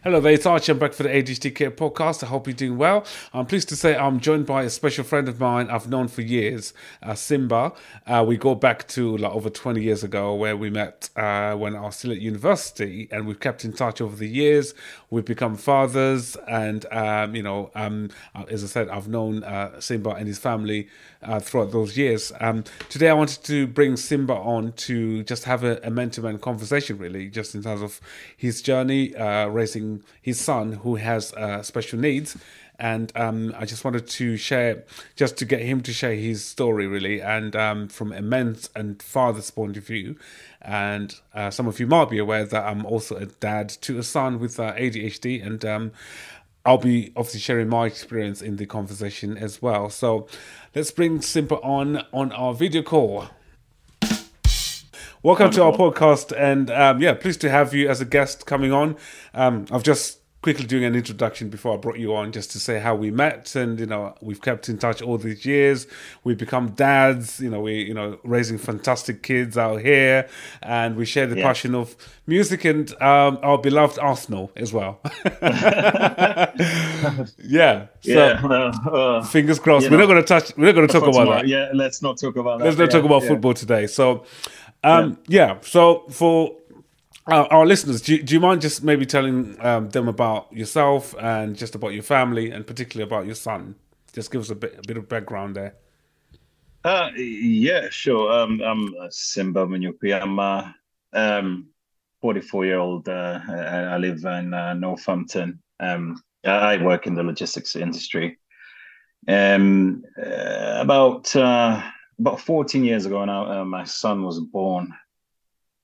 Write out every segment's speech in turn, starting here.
Hello there, it's Archie. I'm back for the ADHD Care Podcast. I hope you're doing well. I'm pleased to say I'm joined by a special friend of mine I've known for years, Simba. We go back to like over 20 years ago where we met when I was still at university, and we've kept in touch over the years. We've become fathers, and as I said, I've known Simba and his family throughout those years. Today I wanted to bring Simba on to just have a man-to-man conversation, really, just in terms of his journey raising his son who has special needs. And I just wanted to share, just to get him to share his story, really, and from a man's and father's point of view. And some of you might be aware that I'm also a dad to a son with ADHD, and I'll be obviously sharing my experience in the conversation as well. So let's bring Simba on our video call. Welcome to our podcast, and pleased to have you as a guest coming on. I've just quickly doing an introduction before I brought you on, just to say how we met, and we've kept in touch all these years. We've become dads. We raising fantastic kids out here, and we share the passion of music and our beloved Arsenal as well. Fingers crossed. We're not going to talk about that. Yeah, let's not talk about that. Let's not talk about football today. So. So for our listeners, do you mind just maybe telling them about yourself and just about your family, and particularly about your son? Just give us a bit of background there. Yeah, sure. I'm Simba Munyukwi. I'm a 44-year-old. I live in Northampton. I work in the logistics industry. About 14 years ago now, my son was born.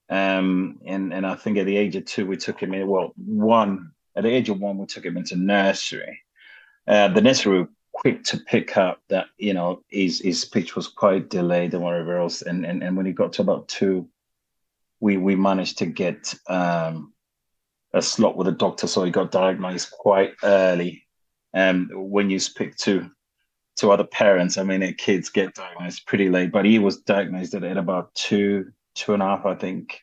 And I think at the age of 2, we took him in. At the age of 1, we took him into nursery. The nursery were quick to pick up that, his speech was quite delayed and whatever else. And when he got to about 2, we managed to get a slot with a doctor. So he got diagnosed quite early. When you speak to other parents, kids get diagnosed pretty late, but he was diagnosed at about 2.5, I think.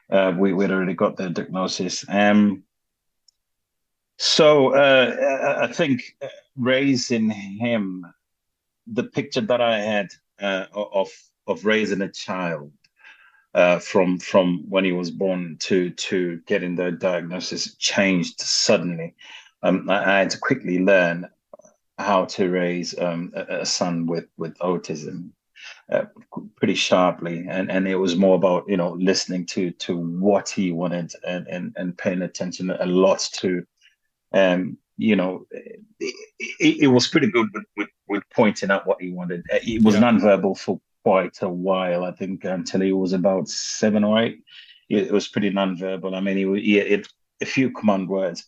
We'd already got the diagnosis. So I think raising him, the picture that I had of raising a child from when he was born to getting the diagnosis changed suddenly. I had to quickly learn how to raise a son with autism pretty sharply, and it was more about listening to what he wanted and paying attention a lot to. It was pretty good with pointing out what he wanted. He was nonverbal for quite a while, I think, until he was about 7 or 8. It was pretty nonverbal. He had a few command words.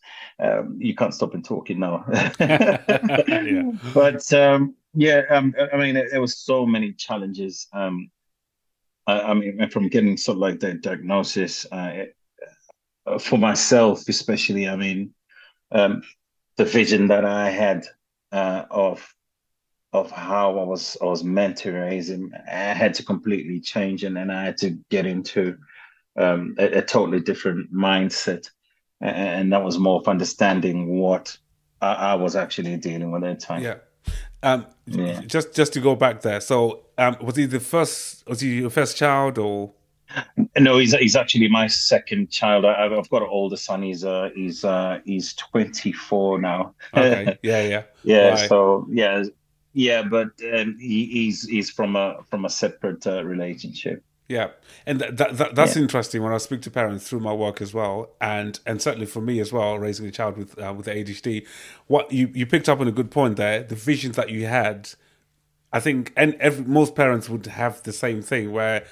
You can't stop him talking now. But there was so many challenges. From getting sort of like the diagnosis for myself, especially. The vision that I had of how I was meant to raise him, I had to completely change, and then I had to get into a totally different mindset. And that was more of understanding what I was actually dealing with at the time. Just to go back there. So, was he your first child, or? No, he's actually my second child. I've got an older son. He's 24 now. Okay. Yeah. Right. So but he's from a separate relationship. Yeah, and that's interesting when I speak to parents through my work as well, and certainly for me as well, raising a child with ADHD. What you picked up on a good point there, the visions that you had, I think, and most parents would have the same thing, where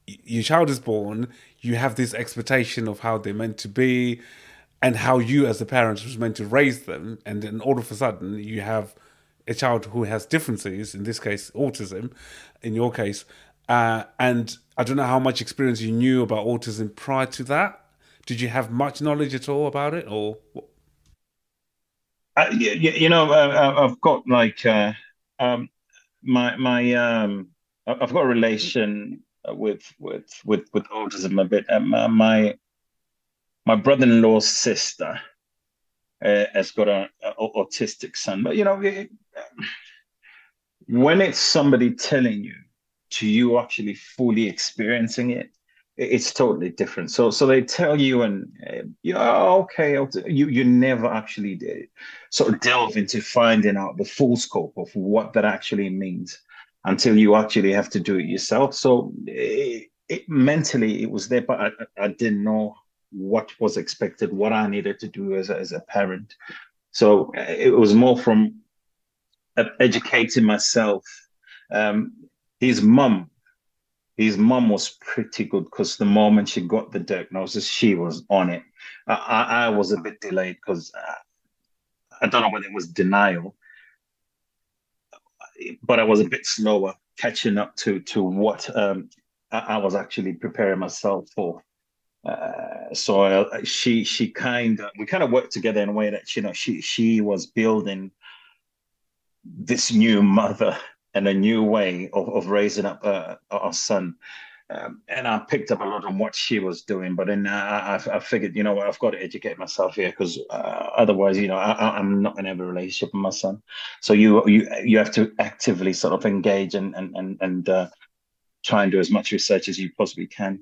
your child is born, you have this expectation of how they're meant to be, and how you as a parent was meant to raise them, and then all of a sudden you have a child who has differences, in this case autism, in your case. And I don't know how much experience you knew about autism prior to that. Did you have much knowledge at all about it, or? I've got like I've got a relation with autism a bit. My brother-in-law's sister has got a autistic son. But when it's somebody telling you to you actually fully experiencing it, it's totally different. So they tell you, and okay, you never actually did sort of delve into finding out the full scope of what that actually means until you actually have to do it yourself. So mentally it was there, but I didn't know what was expected, what I needed to do as a parent. So it was more from educating myself. Um, his mum, his mum was pretty good because the moment she got the diagnosis, she was on it. I was a bit delayed because I don't know whether it was denial, but I was a bit slower catching up to what I was actually preparing myself for. She kind of we kind of worked together in a way that she was building this new mother and a new way of raising up our son. And I picked up a lot on what she was doing, but then I figured, I've got to educate myself here because otherwise, I'm not going to have a relationship with my son. So you have to actively sort of engage and try and do as much research as you possibly can.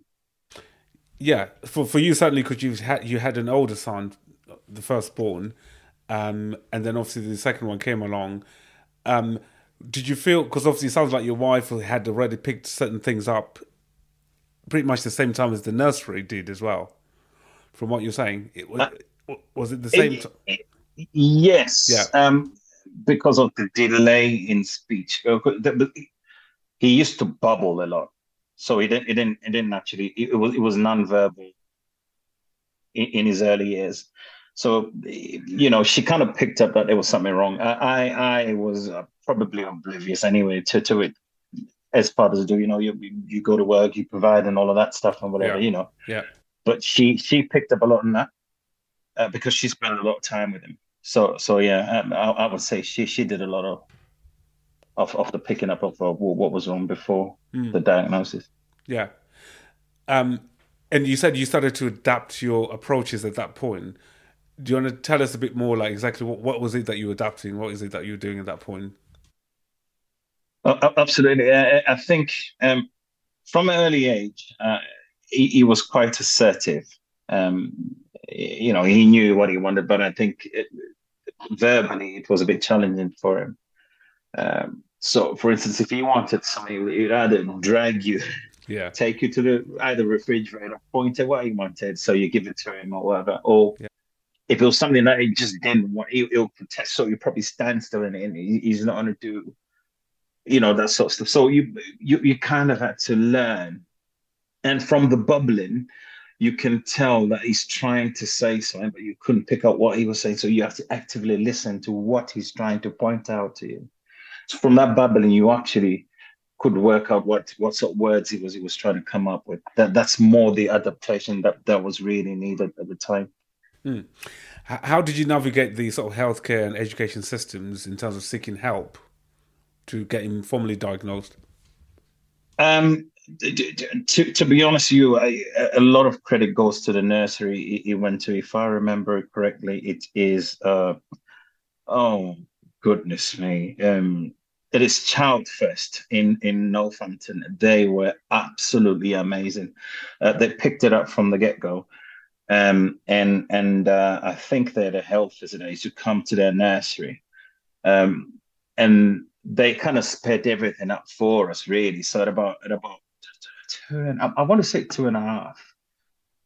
Yeah, for you certainly because you had an older son, the firstborn, and then obviously the second one came along. Did you feel, because obviously it sounds like your wife had already picked certain things up pretty much the same time as the nursery did as well, from what you're saying? Was it the same? Yes. Yeah. Because of the delay in speech. He used to bubble a lot, so it didn't actually. It was nonverbal in his early years. So she kind of picked up that there was something wrong. I was probably oblivious anyway to it, as fathers do. You go to work, you provide, and all of that stuff and whatever. Yeah. Yeah. But she picked up a lot on that because she spent a lot of time with him. So yeah, I would say she did a lot of the picking up of what was wrong before the diagnosis. Yeah. And you said you started to adapt your approaches at that point. Do you want to tell us a bit more, like exactly what was it that you were adapting? What is it that you were doing at that point? Absolutely. I think from an early age, he was quite assertive. Um, he knew what he wanted, but I think verbally it was a bit challenging for him. So, for instance, if he wanted something, he'd either drag you, Yeah. take you to the either refrigerator, point at what he wanted, so you give it to him or whatever. Or if it was something that he just didn't want, he'll protest. So you probably stand still and he's not going to do, that sort of stuff. So you kind of had to learn. And from the bubbling, you can tell that he's trying to say something, but you couldn't pick up what he was saying. So you have to actively listen to what he's trying to point out to you. So from that babbling, you actually could work out what sort of words he was trying to come up with. That's more the adaptation that was really needed at the time. How did you navigate the sort of healthcare and education systems in terms of seeking help to get him formally diagnosed? To be honest with you, a lot of credit goes to the nursery he went to. If I remember it correctly, it is oh goodness me. It is Child First in Northampton. They were absolutely amazing. They picked it up from the get-go. I think they're the health visitors who come to their nursery. And they kind of sped everything up for us, really. So at about I want to say 2.5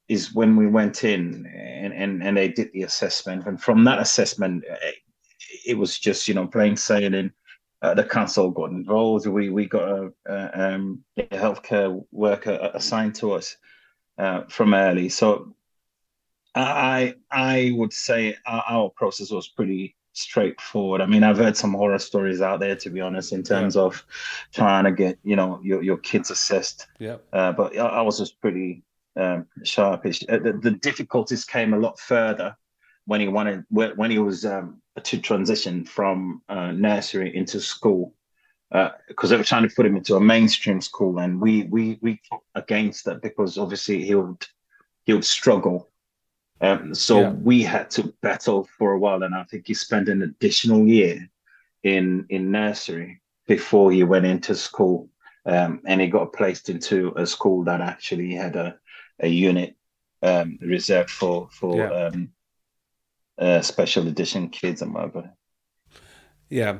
is when we went in and they did the assessment. And from that assessment, it was just, plain sailing. The council got involved. We got a healthcare worker assigned to us from early. So I would say our process was pretty straightforward. I mean, I've heard some horror stories out there, to be honest, in terms of trying to get your kids assessed. Yeah. But I was just pretty sharpish. The difficulties came a lot further when he was to transition from nursery into school, because they were trying to put him into a mainstream school, and we fought against that because obviously he would struggle So we had to battle for a while, and I think he spent an additional year in nursery before he went into school, and he got placed into a school that actually had a unit reserved for special edition kids and whatever. Yeah.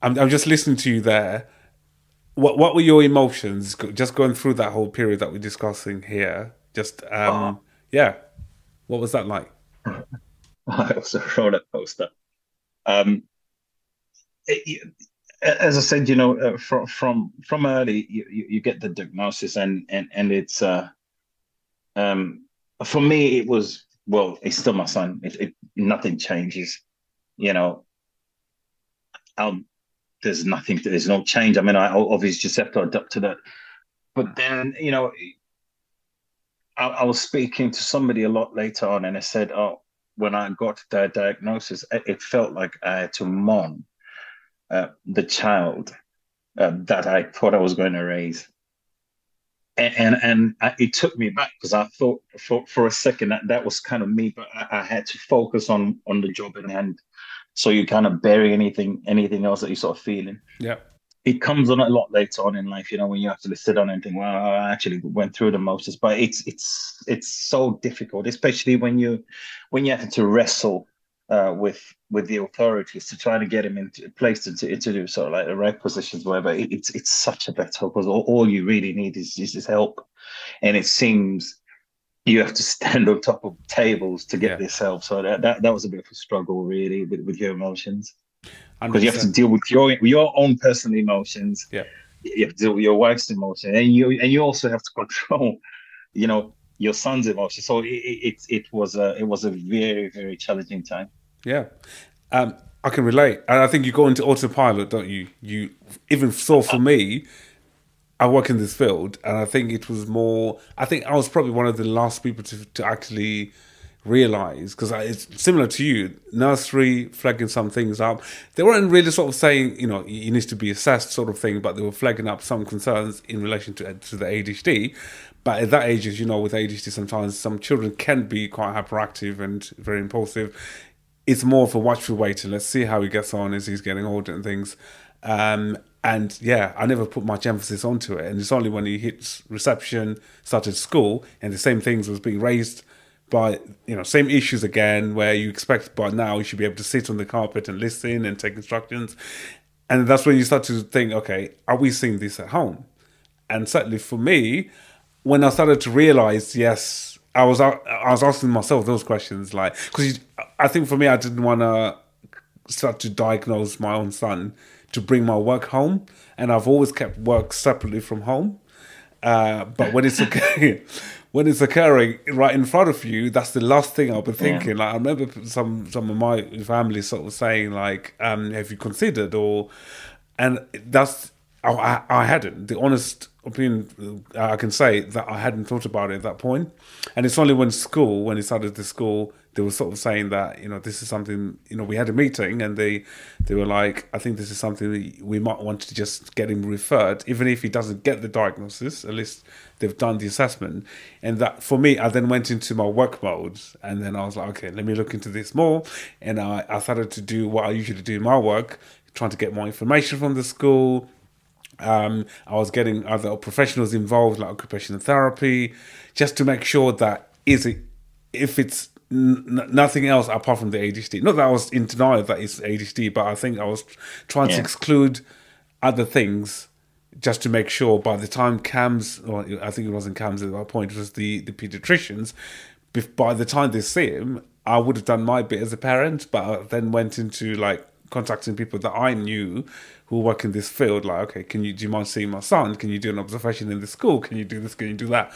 I'm just listening to you there. What were your emotions just going through that whole period that we're discussing here? Just Oh, yeah, what was that like? it was a roller coaster. Um, as I said, from early, you get the diagnosis, and it's um, for me it was, well, it's still my son. Nothing changes, you know. Um, there's no change. I mean, I obviously just have to adapt to that. But then, I was speaking to somebody a lot later on, and I said, "Oh, when I got the diagnosis, it felt like I had to mourn the child that I thought I was going to raise." It took me back because I thought for a second that was kind of me, but I had to focus on the job in hand. So you kind of bury anything else that you're sort of feeling. Yeah, It comes on a lot later on in life, when you actually sit down and think, well, I actually went through the motions, but it's so difficult, especially when you have to wrestle with the authorities to try to get him into place to do sort of like the right positions, whatever. It's such a battle because all you really need is his help, and it seems you have to stand on top of tables to get yeah, this help. So that was a bit of a struggle, really, with your emotions, because you have to 100%. deal with your own personal emotions. Yeah, You have to deal with your wife's emotion, and you also have to control, your son's emotions. So it was a very, very challenging time. yeah. I can relate, and I think you go into autopilot, don't you? You even so for me, I work in this field, and I think it was more. I think I was probably one of the last people to actually realize, because it's similar to you, nursery flagging some things up. They weren't really sort of saying, you need to be assessed, sort of thing, but they were flagging up some concerns in relation to the ADHD. But at that age, as you know, with ADHD, sometimes some children can be quite hyperactive and very impulsive. It's more of a watchful waiting. Let's see how he gets on as he's getting older and things. And yeah, I never put much emphasis onto it. And it's only when he hits reception, started school, and the same things was being raised by, same issues again, where you expect by now you should be able to sit on the carpet and listen and take instructions. And that's when you start to think, okay, are we seeing this at home? And certainly for me, when I started to realize, yes, I was asking myself those questions, like, because I think for me, I didn't want to start to diagnose my own son to bring my work home, and I've always kept work separately from home. But when it's when it's occurring right in front of you, that's the last thing I'll be Yeah. thinking. Like, I remember some of my family sort of saying, like, "Have you considered?" Or, and that's I hadn't. The honest opinion I can say that I hadn't thought about it at that point. And it's only when he started the school, they were sort of saying that, this is something, we had a meeting, and they were like, I think this is something that we might want to just get him referred, even if he doesn't get the diagnosis, at least they've done the assessment. And that, for me, I then went into my work mode, and then I was like, okay, let me look into this more. And I started to do what I usually do in my work, trying to get more information from the school. I was getting other professionals involved, like occupational therapy, just to make sure that if it's nothing else apart from the ADHD. Not that I was in denial that it's ADHD, but I think I was trying to Yeah. exclude other things just to make sure by the time CAMS, or I think it wasn't CAMS at that point, it was the pediatricians, by the time they see him, I would have done my bit as a parent, but I then went into like contacting people that I knew who work in this field, like, okay, do you mind seeing my son? Can you do an observation in the school? Can you do this? Can you do that?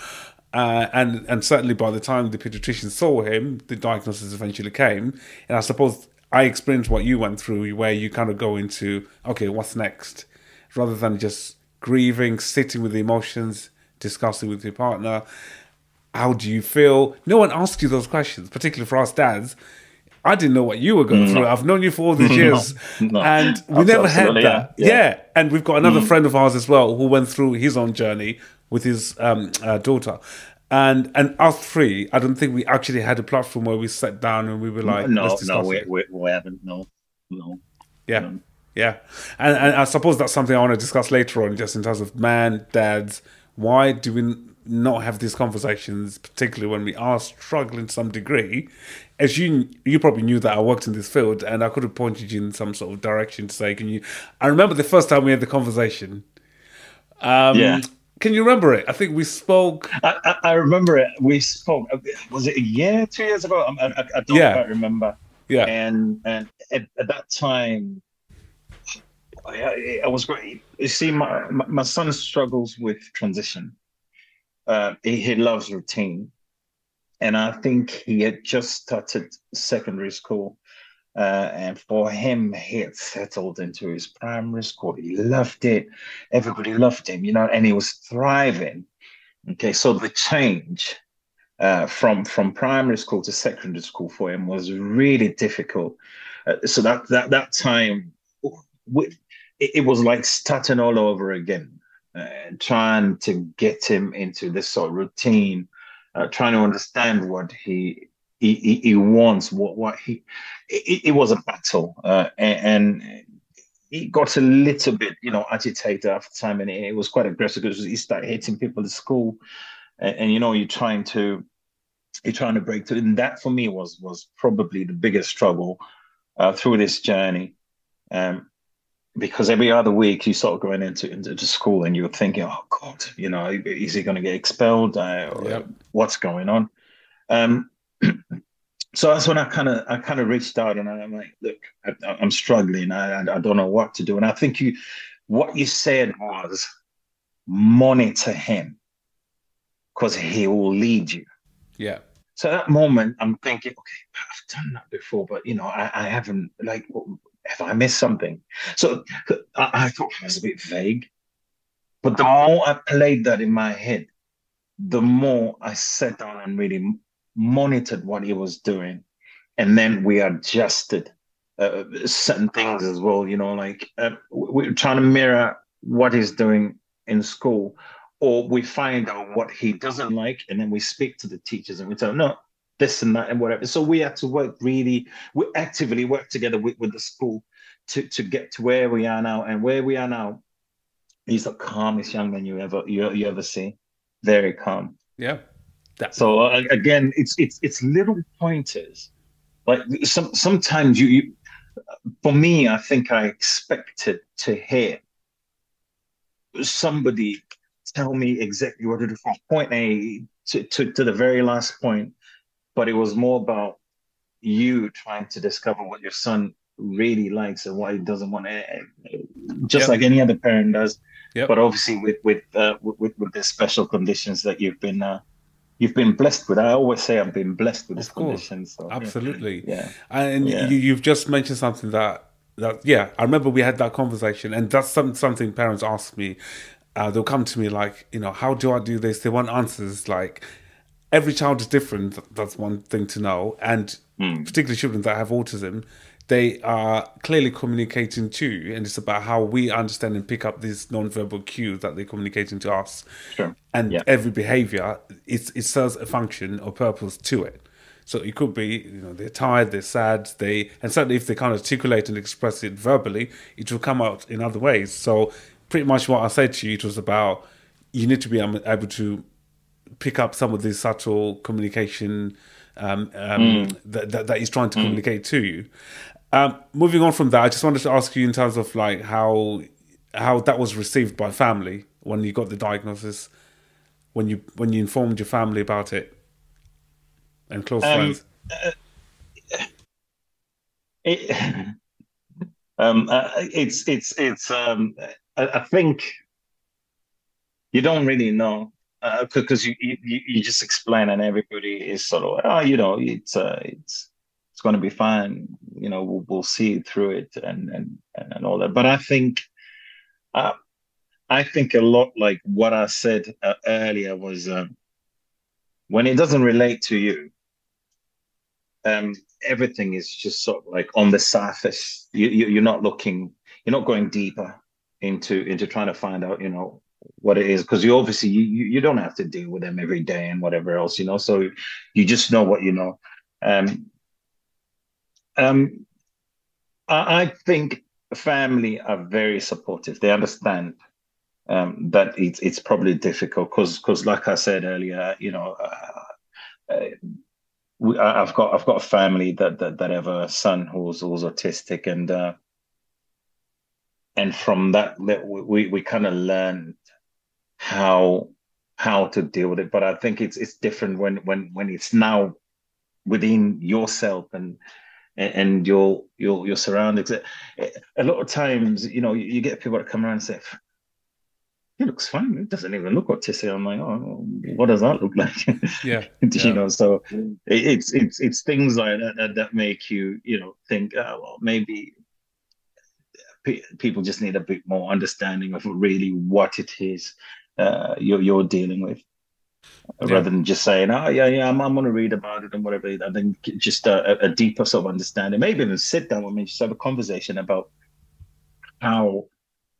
And certainly by the time the pediatrician saw him, the diagnosis eventually came. And I suppose I experienced what you went through, where you kind of go into, okay, what's next? Rather than just grieving, sitting with the emotions, discussing with your partner. How do you feel? No one asks you those questions, particularly for us dads. I didn't know what you were going through. No, I've known you for all these no, years, no. and we never had Absolutely, yeah, that. yeah. Yeah, and we've got another friend of ours as well who went through his own journey with his daughter, And us three, I don't think we actually had a platform where we sat down and we were like, let's No, discuss it. we haven't. No, no, Yeah. no. Yeah. And I suppose that's something I want to discuss later on, just in terms of man, dads. Why do we not have these conversations, particularly when we are struggling to some degree? As you probably knew that I worked in this field, and I could have pointed you in some sort of direction to say, can you? I remember the first time we had the conversation. Yeah. Can you remember it? I think we spoke. I remember it. We spoke. Was it a year, 2 years ago? I don't Yeah. quite remember. Yeah. And at that time, I was great. You see, my son struggles with transition. He loves routine, and I think he had just started secondary school. And for him, he had settled into his primary school. He loved it. Everybody loved him, and he was thriving. Okay, so the change from primary school to secondary school for him was really difficult. So that time, it was like starting all over again, trying to get him into this sort of routine, trying to understand what he wants, what he. It was a battle, and he got a little bit, agitated after time, and it was quite aggressive because he started hitting people at school, and you're trying to break through. And that for me was probably the biggest struggle through this journey, because every other week you sort of going into school and you're thinking, oh God, is he going to get expelled? What's going on? So that's when I kind of reached out, and I'm like, look, I'm struggling. I don't know what to do. And I think what you said was monitor him, because he will lead you. Yeah. So at that moment, I'm thinking, okay, I've done that before, but I haven't, like, have I missed something? So I thought it was a bit vague. But the more I played that in my head, the more I sat down and really monitored what he was doing, and then we adjusted certain things as well. Like we're trying to mirror what he's doing in school, or we find out what he doesn't like, and then we speak to the teachers and we tell them, no, this and that and whatever. So we had to we actively work together with the school to get to where we are now. And where we are now, he's the calmest young man you ever see. Very calm. Yeah. So again, it's little pointers. Like sometimes you, for me, I think I expected to hear somebody tell me exactly what to do from point A to the very last point, but it was more about you trying to discover what your son really likes and what he doesn't want, just like any other parent does. Yep. But obviously with the special conditions that you've been blessed with. I always say I've been blessed with this condition. So, absolutely. Yeah. And you've just mentioned something that I remember we had that conversation, and that's something parents ask me. They'll come to me like, how do I do this? They want answers. Like, every child is different. That's one thing to know. And particularly children that have autism, they are clearly communicating to you, and it's about how we understand and pick up these non-verbal cues that they're communicating to us. Sure. And every behavior, it serves a function or purpose to it. So it could be, they're tired, they're sad, and certainly if they can't articulate and express it verbally, it will come out in other ways. So pretty much what I said to you, it was about, you need to be able to pick up some of these subtle communication that he's trying to communicate to you. Moving on from that, I just wanted to ask you in terms of like how that was received by family when you got the diagnosis, when you informed your family about it and close friends. I think you don't really know because you just explain and everybody is sort of it's going to be fine. We'll see through it and all that. But I think a lot like what I said earlier was when it doesn't relate to you, everything is just sort of like on the surface. You're not looking, you're not going deeper into trying to find out, what it is, because you obviously you don't have to deal with them every day and whatever else, so you just know what you know. Um, um, I think family are very supportive. They understand that it's probably difficult because like I said earlier, uh, I've got a family that have a son who's autistic, and from that we kind of learned how to deal with it. But I think it's different when it's now within yourself and your surroundings. A lot of times, you get people that come around and say, "He looks fine. It doesn't even look autistic." I'm like, "Oh, what does that look like?" Yeah, yeah, So it's things like that make you think, oh, well, maybe people just need a bit more understanding of really what it is you're dealing with, yeah. rather than just saying, "Oh, yeah, I'm going to read about it and whatever." I think just a deeper sort of understanding. Maybe even sit down with me, just have a conversation about how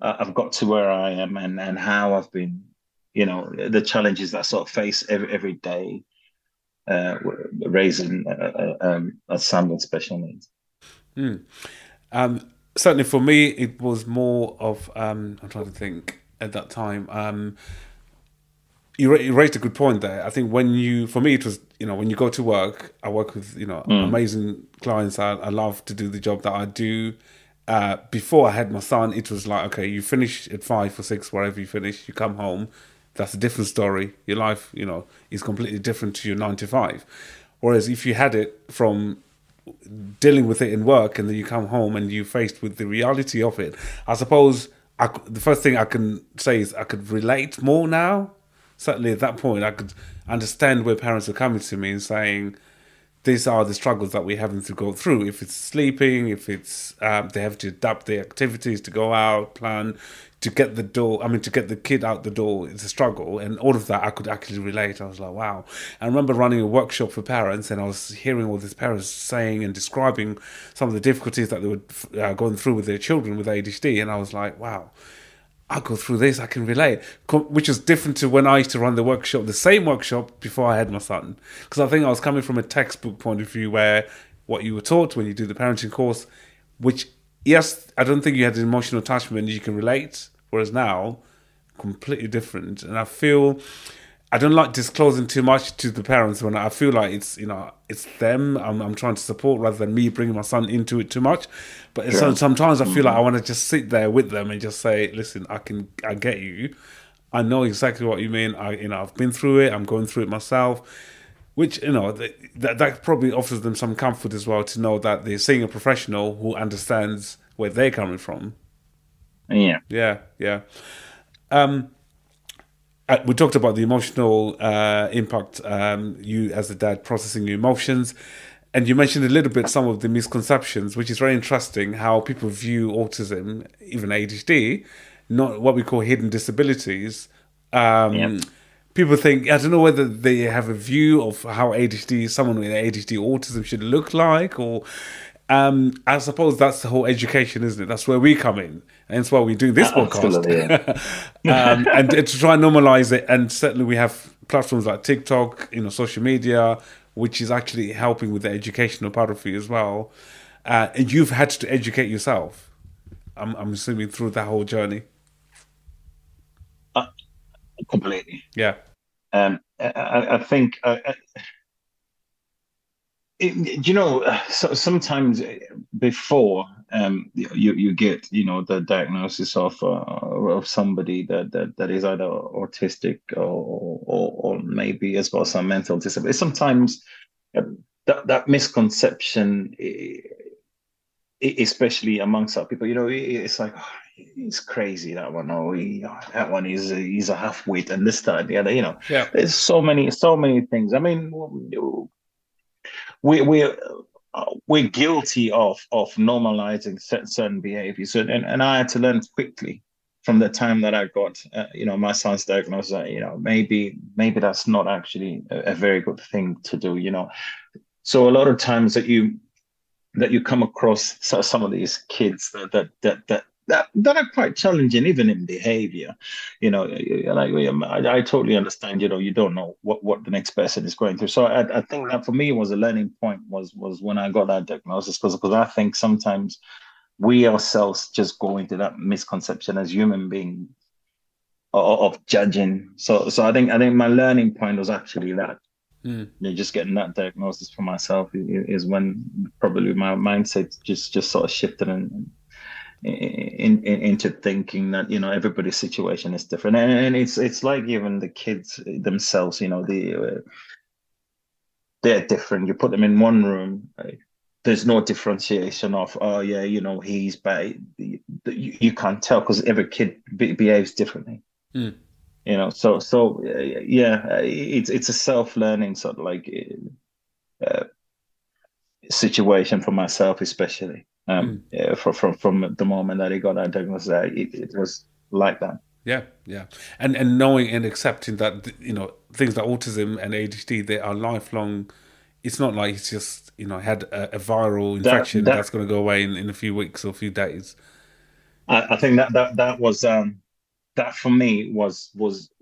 I've got to where I am, and how I've been, the challenges that I sort of face every day, raising a son with special needs. Mm. Certainly for me, it was more of I'm trying to think at that time. You raised a good point there. I think for me, it was, when you go to work, I work with, Mm, amazing clients. I love to do the job that I do. Before I had my son, it was like, okay, you finish at 5 or 6, wherever you finish, you come home. That's a different story. Your life, is completely different to your 9 to 5. Whereas if you had it from dealing with it in work, and then you come home and you're faced with the reality of it, I suppose the first thing I can say is I could relate more now. Certainly at that point, I could understand where parents are coming to me and saying, these are the struggles that we're having to go through. If it's sleeping, if it's they have to adapt their activities to go out, plan to get to get the kid out the door, it's a struggle. And all of that I could actually relate. I was like, wow. I remember running a workshop for parents, and I was hearing all these parents saying and describing some of the difficulties that they were going through with their children with ADHD. And I was like, wow, I go through this, I can relate, which is different to when I used to run the same workshop before I had my son. Because I think I was coming from a textbook point of view, where what you were taught when you do the parenting course, which, yes, I don't think you had an emotional attachment, you can relate, whereas now, completely different. And I feel I don't like disclosing too much to the parents when I feel like it's them I'm trying to support, rather than me bringing my son into it too much. But sure. sometimes I feel like Hmm. I want to just sit there with them and just say, listen, I get you. I know exactly what you mean. I've been through it. I'm going through it myself. Which, that probably offers them some comfort as well, to know that they're seeing a professional who understands where they're coming from. Yeah. Yeah, yeah. Um, we talked about the emotional impact, you as a dad processing your emotions, and you mentioned a little bit some of the misconceptions, which is very interesting. How people view autism, even ADHD, not what we call hidden disabilities. Yeah. People think, I don't know whether they have a view of how someone with ADHD autism should look like, or I suppose that's the whole education, isn't it? That's where we come in, and that's why we're doing this podcast. Absolutely. And Yeah. to try and normalize it. And certainly we have platforms like TikTok, social media, which is actually helping with the educational part of it as well. And you've had to educate yourself, I'm assuming, through that whole journey. Uh, Completely. Yeah. I think so sometimes before you get the diagnosis of somebody that is either autistic or maybe as well some mental disability. Sometimes that misconception, especially amongst our people, it's like, "Oh, he's crazy, that one, or that one is he's a half-wit, and this, that, and the other." Yeah. There's so many things. I mean, we we're guilty of normalizing certain behaviors, and I had to learn quickly from the time that I got my son's diagnosis that maybe that's not actually a very good thing to do. So a lot of times that you come across some of these kids that are quite challenging, even in behavior. I totally understand. You don't know what the next person is going through. So I think that for me was a learning point was when I got that diagnosis, because I think sometimes we ourselves just go into that misconception as human beings of judging. So I think my learning point was actually that. Mm. Just getting that diagnosis for myself is when probably my mindset just sort of shifted into thinking that everybody's situation is different, and it's like even the kids themselves, they're different. You put them in one room, there's no differentiation of, oh yeah, he's bad. You can't tell because every kid behaves differently. Mm. Yeah, it's a self-learning sort of like uh, situation for myself, especially Mm. yeah, from the moment that he got that diagnosis, it was like that. Yeah, yeah, and knowing and accepting that things like autism and ADHD, they are lifelong. It's not like he's just had a viral That infection that that's going to go away in a few weeks or a few days. I think that was that for me was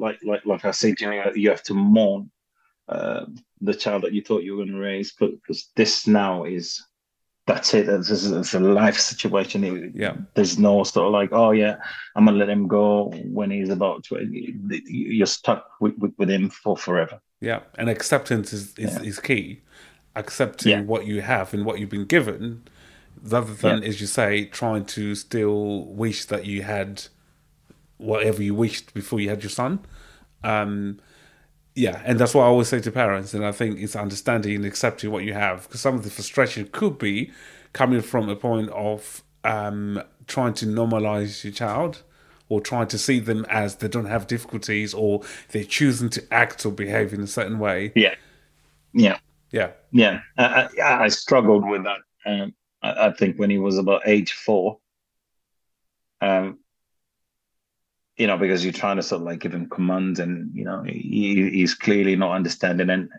like I said, you have to mourn uh, the child that you thought you were going to raise, because this now is that's it. It's a life situation. Yeah, There's no sort of like, oh yeah, I'm gonna let him go when he's about 20. You're stuck with him for forever. yeah, and acceptance is Yeah, is key. yeah, Accepting what you have and what you've been given, rather yeah, than, as you say, trying to still wish that you had whatever you wished before you had your son. Um, yeah, and that's what I always say to parents. And I think it's understanding and accepting what you have, because some of the frustration could be coming from a point of trying to normalize your child, or trying to see them as they don't have difficulties, or they're choosing to act or behave in a certain way. yeah, yeah, Yeah, yeah. I struggled with that. I think when he was about age 4, um, because you're trying to sort of like give him commands, and he's clearly not understanding. And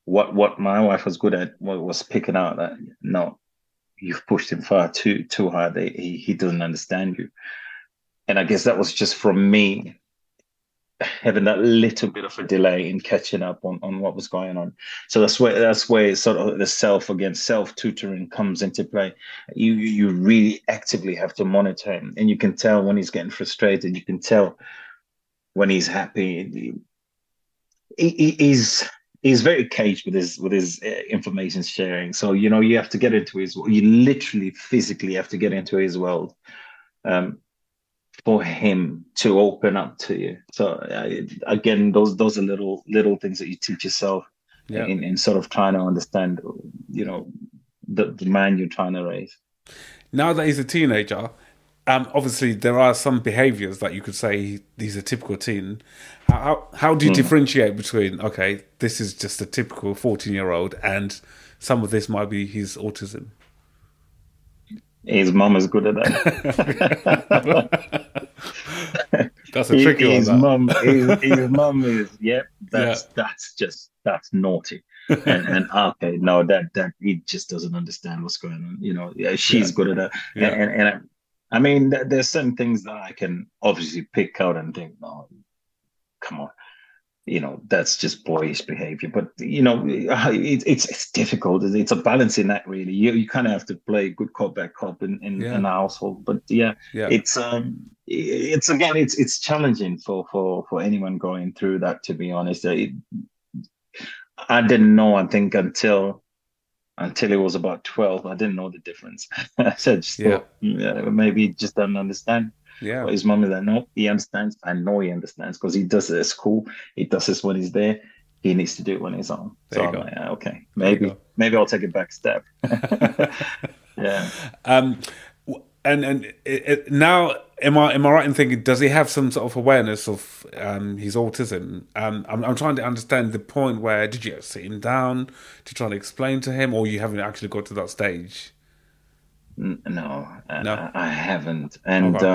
what my wife was good at was picking out that no, you've pushed him far too hard. He doesn't understand you. And I guess that was just from me having that little bit of a delay in catching up on what was going on. So that's where sort of the self tutoring comes into play. You really actively have to monitor him, and you can tell when he's getting frustrated. You can tell when he's happy. He's very caged with his information sharing. So you have to get into his. You literally physically have to get into his world. Um, for him to open up to you. So again, those are little things that you teach yourself yeah. in sort of trying to understand, the man you're trying to raise. Now that he's a teenager, obviously there are some behaviors that you could say he's a typical teen. How do you Mm. differentiate between, okay, this is just a typical 14-year-old and some of this might be his autism? His mom is good at that. That's a tricky one, His that. mom, his mom is, yep, Yeah. that's naughty. And okay, no, that he just doesn't understand what's going on. Yeah, Yeah. she's good at that. And Yeah. I mean, there's some things that I can obviously pick out and think, no, come on, that's just boyish behavior. But it's difficult. It's a balancing act, really. You kind of have to play good cop bad cop in Yeah. a household. But yeah, Yeah. it's again, it's challenging for anyone going through that. To be honest, I didn't know. I think until it was about 12, I didn't know the difference. So I just Yeah. thought, yeah, maybe he just doesn't understand. Yeah. But his mom is like, no, he understands. I know he understands because he does it at school. He does this when he's there. He needs to do it when he's on. There So you I'm go. like, okay, There you maybe I'll take a back step. go. Yeah. um, and now, am I right in thinking, does he have some sort of awareness of his autism? I'm trying to understand the point where, did you sit him down to try to explain to him, or you haven't actually got to that stage? No, No. I haven't. And Okay.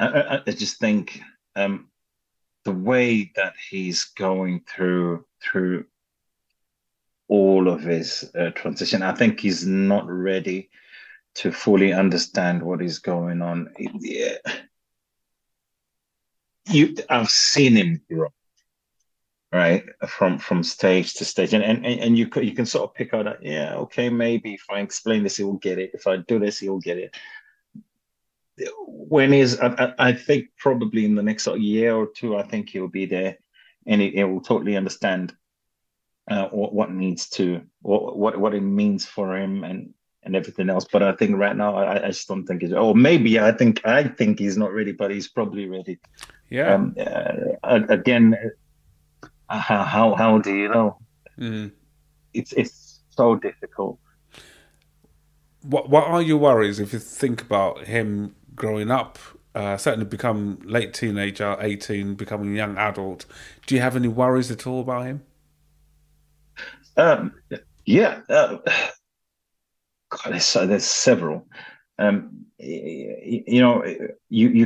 I just think the way that he's going through all of his transition, I think he's not ready to fully understand what is going on. I've seen him grow, right, from stage to stage, and you can sort of pick out that, yeah, okay, maybe if I explain this, he will get it. If I do this, he will get it. I think probably in the next sort of year or two, I think he'll be there, and he will totally understand what needs to what it means for him and everything else. But I think right now, I just don't think he's. Or maybe I think he's not ready, but he's probably ready. Yeah. Again, how do you know? Mm. It's so difficult. What are your worries if you think about him growing up, certainly become late teenager, 18, becoming a young adult? Do you have any worries at all about him? Um, yeah, God, there's several. You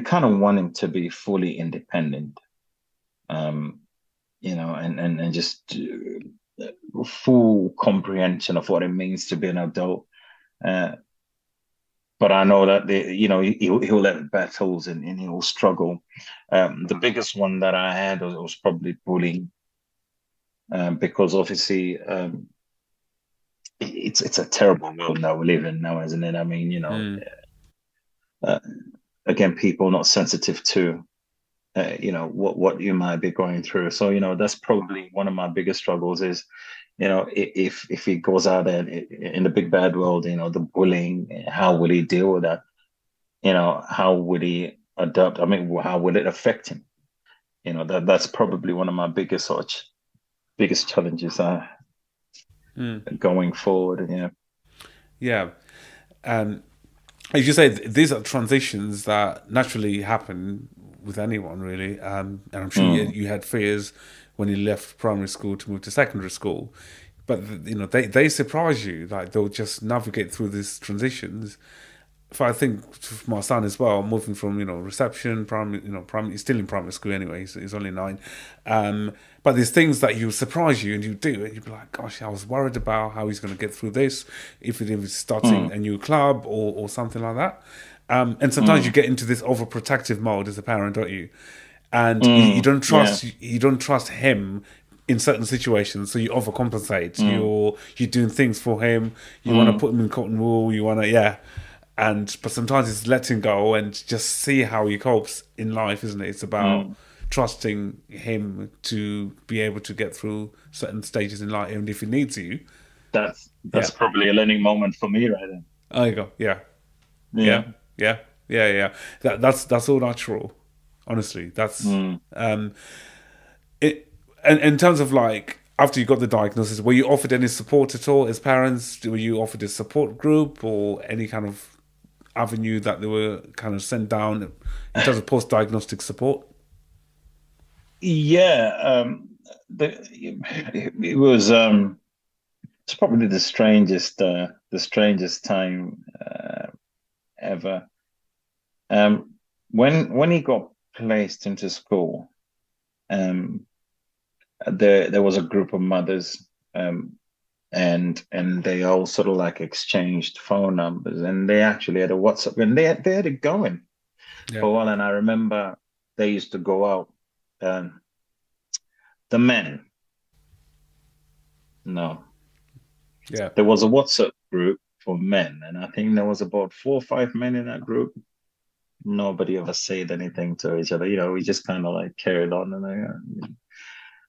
kind of want him to be fully independent. Um, and just full comprehension of what it means to be an adult. Uh, but I know that he'll have battles and he'll struggle. The biggest one that I had was probably bullying, because obviously it's a terrible world that we live in now, isn't it? I mean, Mm. uh, again, people not sensitive to what you might be going through. So that's probably one of my biggest struggles is if he goes out there in the big bad world, the bullying, how will he deal with that? How would he adapt? I mean, how will it affect him? That's probably one of my biggest challenges Mm. going forward. Yeah. Yeah. And as you say, these are transitions that naturally happen with anyone, really. And I'm sure you had fears when you left primary school to move to secondary school. But, they surprise you. Like, they'll just navigate through these transitions. For I think for my son as well, moving from reception, primary, he's still in primary school anyway. He's only 9, but there's things that you surprise you and you do, and you'd be like, "Gosh, I was worried about how he's going to get through this, if he's starting a new club or something like that." And sometimes you get into this overprotective mode as a parent, don't you? And you don't trust him in certain situations, so you overcompensate. You're doing things for him. You want to put him in cotton wool. You want to but sometimes it's letting go and just see how he copes in life, isn't it? It's about trusting him to be able to get through certain stages in life, and if he needs you. That's probably a learning moment for me right then. There you go. Yeah. Yeah. Yeah. That's all natural. Honestly, that's it. And in terms of like, after you got the diagnosis, were you offered any support at all as parents? Were you offered a support group or any kind of avenue that they were kind of sent down in terms of post-diagnostic support? Yeah, it was it's probably the strangest time ever. When he got placed into school, there was a group of mothers, and they all sort of like exchanged phone numbers, and they actually had a WhatsApp, and they had it going for a while. And I remember they used to go out. The men, no, there was a WhatsApp group for men, and I think there was about 4 or 5 men in that group. Nobody ever said anything to each other. We just kind of like carried on, and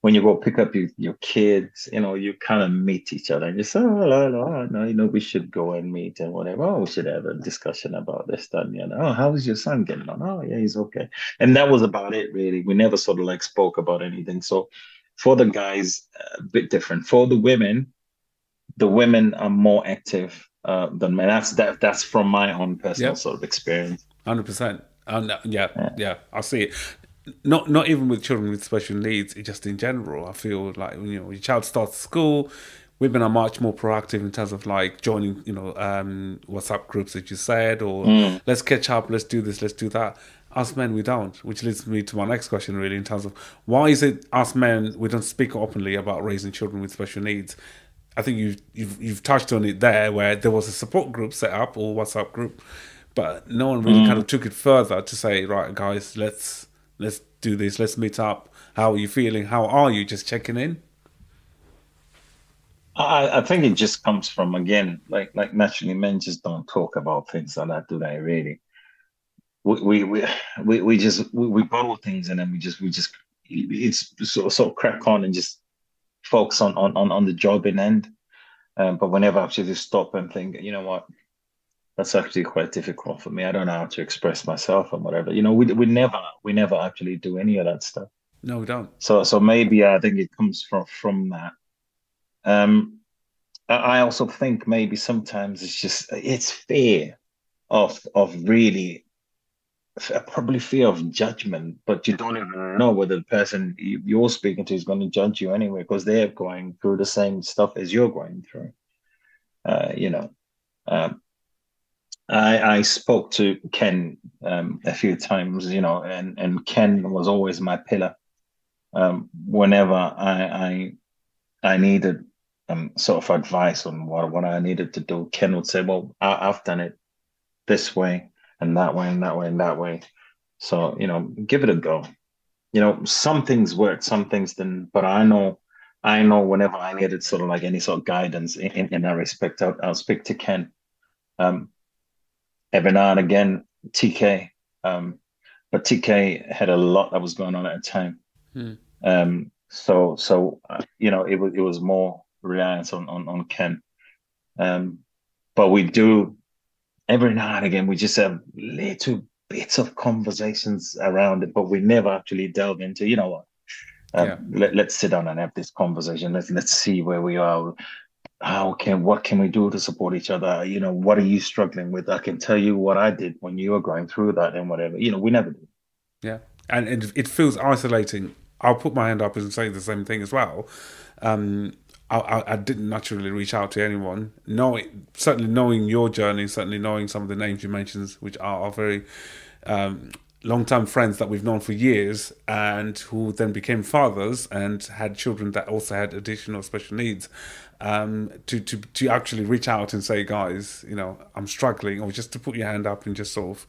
when you go pick up your kids, you kind of meet each other and you say, oh, no, we should go and meet and whatever. Oh, we should have a discussion about this, that, and the other. Oh, how is your son getting on? Oh, yeah, he's okay. And that was about it, really. We never sort of like spoke about anything. So for the guys, a bit different. For the women are more active than men. That's from my own personal sort of experience. 100%. Yeah, I see it. Not even with children with special needs, just in general. I feel like your child starts school, women are much more proactive in terms of like joining WhatsApp groups that you said, or let's catch up, let's do this, let's do that. Us men, we don't, which leads me to my next question, really, in terms of why is it us men we don't speak openly about raising children with special needs, I think you've touched on it there, where there was a support group set up or WhatsApp group, but no one really kind of took it further to say, right, guys, let's do this, let's meet up. How are you feeling? How are you? Just checking in. I think it just comes from, again, like naturally men just don't talk about things like that, do they? Really, we bottle things, and then we just it's sort of crack on and just focus on the job in end. But whenever I actually stop and think, you know what, that's actually quite difficult for me. I don't know how to express myself and whatever. We never actually do any of that stuff. No, we don't. So maybe I think it comes from that. Um, I also think maybe sometimes it's fear of really, probably fear of judgment, but you don't even know whether the person you're speaking to is going to judge you anyway, because they're going through the same stuff as you're going through. You know, um, I spoke to Ken a few times, and Ken was always my pillar. Whenever I needed sort of advice on what I needed to do, Ken would say, "Well, I've done it this way and that way and that way and that way. So, give it a go." Some things work, some things didn't, but I know whenever I needed sort of like any sort of guidance in that respect, I'll speak to Ken. Um, every now and again, TK. But TK had a lot that was going on at the time. Hmm. It was more reliance on Ken. But we do, every now and again, we just have little bits of conversations around it, but we never actually delve into, what, Yeah. let's sit down and have this conversation. Let's see where we are. What can we do to support each other? What are you struggling with? I can tell you what I did when you were going through that and whatever. We never do. Yeah. And it feels isolating. I'll put my hand up and say the same thing as well. I didn't naturally reach out to anyone. Certainly knowing your journey, certainly knowing some of the names you mentioned, which are very long-term friends that we've known for years, and who then became fathers and had children that also had additional special needs. To actually reach out and say, guys, I'm struggling, or just to put your hand up and just sort of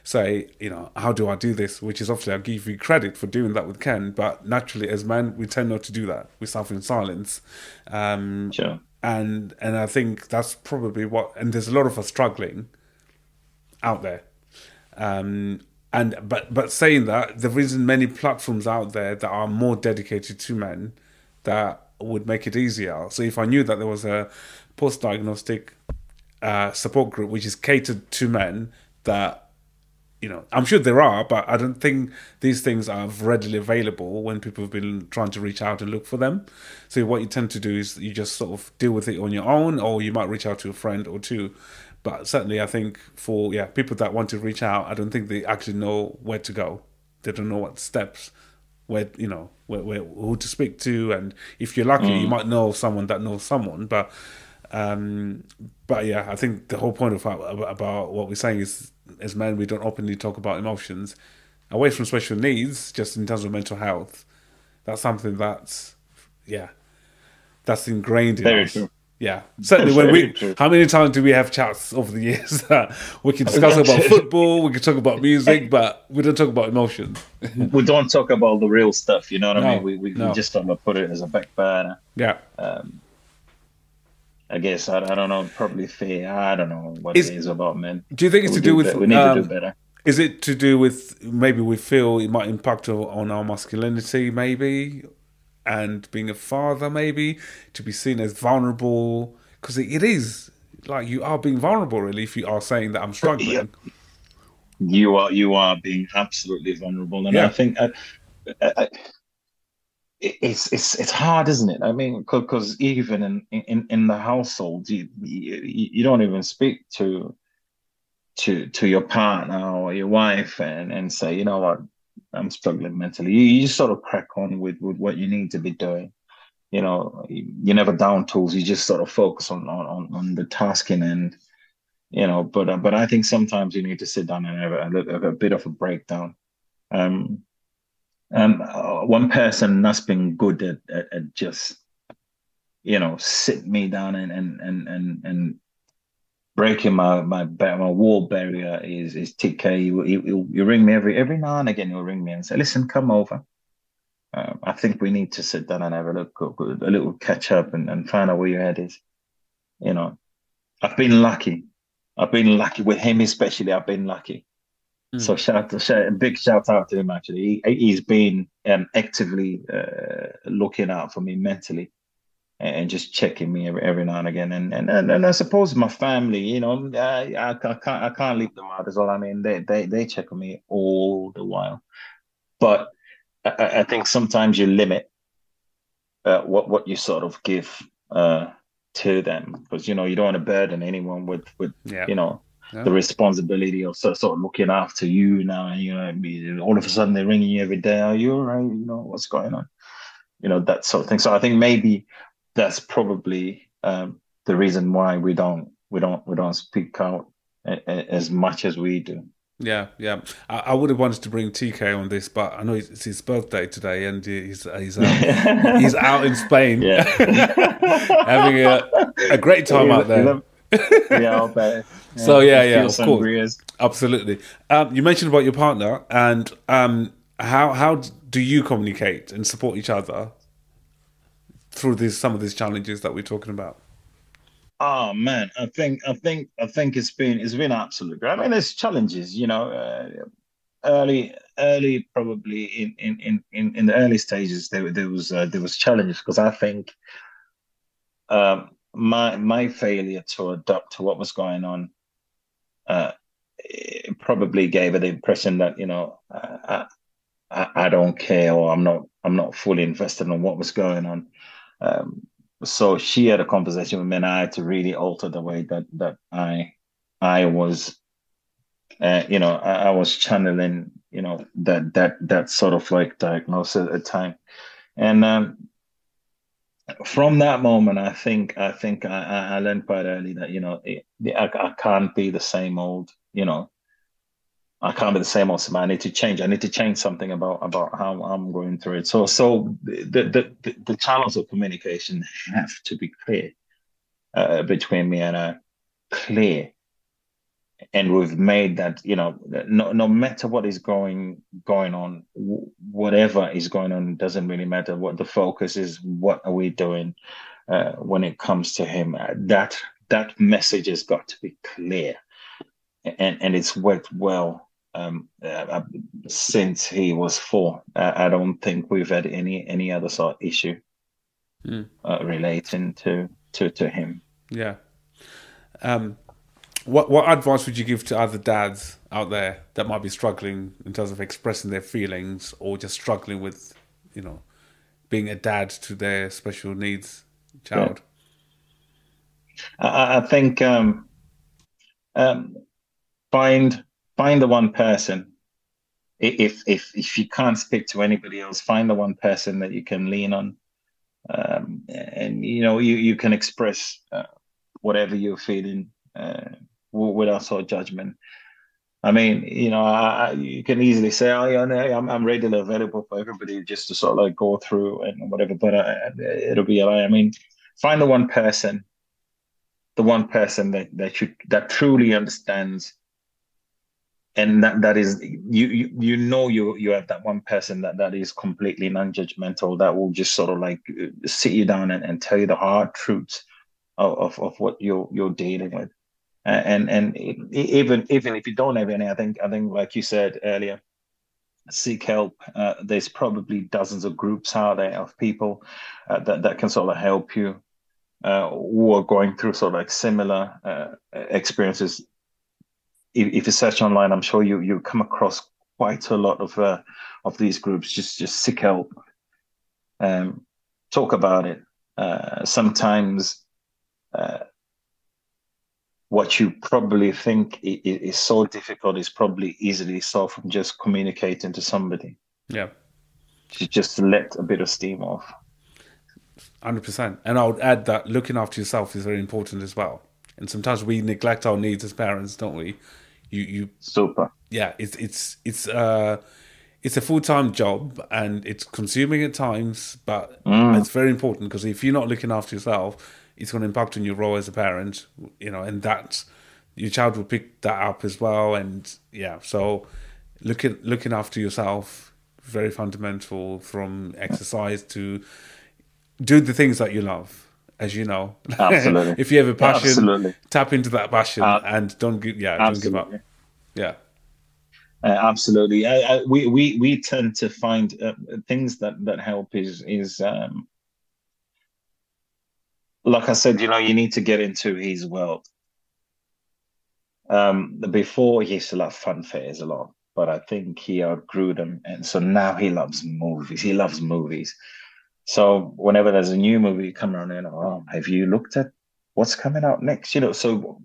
say, how do I do this? Which is, obviously, I'll give you credit for doing that with Ken, but naturally as men, we tend not to do that. We suffer in silence. Sure. And I think that's probably and there's a lot of us struggling out there. But saying that, there isn't many platforms out there that are more dedicated to men that would make it easier. So if I knew that there was a post-diagnostic support group which is catered to men, that I'm sure there are, but I don't think these things are readily available when people have been trying to reach out and look for them. So what you tend to do is you just sort of deal with it on your own, or you might reach out to a friend or two. But certainly I think for people that want to reach out, I don't think they actually know where to go. They don't know what steps, where who to speak to, and if you're lucky, you might know someone that knows someone. But I think the whole point about what we're saying is, as men, we don't openly talk about emotions away from special needs, just in terms of mental health. That's something that's ingrained in Very us. true. Yeah, certainly. True. How many times do we have chats over the years that we can discuss about football, we can talk about music, but we don't talk about emotions. We don't talk about the real stuff, you know what I mean? We No. just sort of put it as a back burner. Yeah. I guess I don't know, probably fear. I don't know what it is about men. Do you think it's to do with? We need to do better. Is it to do with, maybe we feel it might impact on our masculinity, maybe, and being a father, maybe, to be seen as vulnerable? Because it is like, you are being vulnerable, really, if you are saying that I'm struggling. You are being absolutely vulnerable, and I think it's hard, isn't it? I mean, because even in the household, you don't even speak to your partner or your wife and say, you know what, I'm struggling mentally. You just sort of crack on with what you need to be doing. You never down tools. You just sort of focus on the tasking end. But I think sometimes you need to sit down and have a bit of a breakdown. One person that's been good at just sit me down and breaking my wall barrier is TK. You ring me every now and again. You'll ring me and say, "Listen, come over. I think we need to sit down and have a little catch up and find out where your head is." You know, I've been lucky. I've been lucky with him, especially. I've been lucky. So a big shout out to him. Actually, he's been actively looking out for me mentally and just checking me every now and again. And I suppose my family, I can't leave them out as well. I mean, they check on me all the while. But I think sometimes you limit what you sort of give to them, because you don't want to burden anyone with the responsibility of sort of looking after you now. And all of a sudden they're ringing you every day. Are you all right? What's going on? That sort of thing. So I think maybe that's probably the reason why we don't speak out as much as we do. Yeah. I would have wanted to bring TK on this, but I know it's his birthday today, and he's out in Spain, having a great time out there. Yeah, I'll bet. Yeah, so of course, absolutely. You mentioned about your partner, and how do you communicate and support each other through some of these challenges that we're talking about? Oh man, I think it's been absolutely great. I mean, there's challenges, early probably in the early stages there was challenges, because I think my failure to adapt to what was going on it probably gave her the impression that I don't care, or I'm not fully invested in what was going on. So she had a conversation with me, and I had to really alter the way that I was, I was channeling, that sort of like diagnosis at the time. And from that moment, I think I learned quite early that I can't be the same old, I can't be the same old Simba. I need to change. I need to change something about how I'm going through it. So the channels of communication have to be clear between me and her, clear. And we've made that, no matter what is going on, whatever is going on, doesn't really matter. What the focus is, what are we doing when it comes to him? That message has got to be clear, and it's worked well. Since he was 4, I don't think we've had any other sort of issue relating to him. Yeah. What advice would you give to other dads out there that might be struggling in terms of expressing their feelings, or just struggling with, being a dad to their special needs child? I think find the one person. If you can't speak to anybody else, find the one person that you can lean on, and you can express whatever you're feeling without sort of judgment. I mean, you can easily say, "Oh, yeah, I'm readily available for everybody," just to sort of like go through and whatever. But it'll be a lie. I mean, find the one person that truly understands. And that is you have that one person that is completely non-judgmental, that will just sort of like sit you down and tell you the hard truths of what you're dealing with. And even if you don't have any, I think like you said earlier, seek help. There's probably dozens of groups out there of people that can sort of help you who are going through sort of like similar experiences. If you search online, I'm sure you come across quite a lot of these groups. Just seek help, talk about it. Sometimes what you probably think is so difficult is probably easily solved from just communicating to somebody. Yeah, to just let a bit of steam off. 100%. And I would add that looking after yourself is very important as well. And sometimes we neglect our needs as parents, don't we? You super. Yeah, it's it's a full-time job and it's consuming at times, but Mm, it's very important because if you're not looking after yourself, it's going to impact on your role as a parent, and that your child will pick that up as well. And yeah, so looking after yourself, very fundamental, from exercise to do the things that you love. As you know, absolutely. if you have a passion, Absolutely. tap into that passion Uh, and don't give up. absolutely. Yeah, Absolutely. We tend to find things that help is like I said, you need to get into his world. Before he used to love fun fairs a lot, but I think he outgrew them, and so now he loves movies. He loves movies. So whenever there's a new movie coming around, have you looked at what's coming out next? So